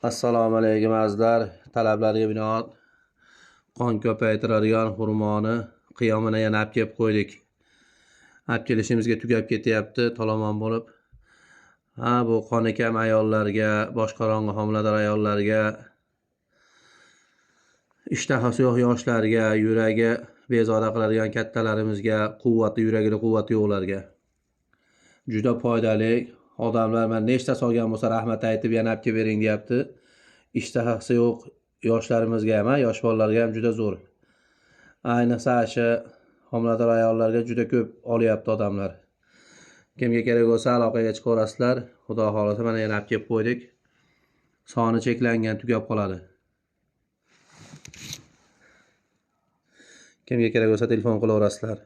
Assalomu alaykum azizlar. Talablarga binoan qon ko'paytiradigan xurmoni qiyomini yana olib kelib qo'ydik. Olib kelishimizga tugab ketyapti tolomon bo'lib. Bu qoni kam ayollarga, boshqarong'i homilador ayollarga, ishtahasi yo'q yoshlarga, yuragi bezovta qiladigan kattalarimizga, yuragida quvvati yo'qlarga juda foydali. Odamlar mana nechta solgan bo'lsa rahmat aytib yana olib kelib bering deyapti. Ishtahasi yo'q yoshlarimizga ham, yosh bolalarga ham juda zo'r. Ayniqsa o'sha homilador ayollarga juda ko'p olyapti odamlar. Kimga kerak bo'lsa aloqaga chiqaverasizlar. Xudo xolasa mana yana olib kelib qo'ydik. Soni cheklangan, tugab qoladi. Kimga kerak bo'lsa telefon qilaverasizlar.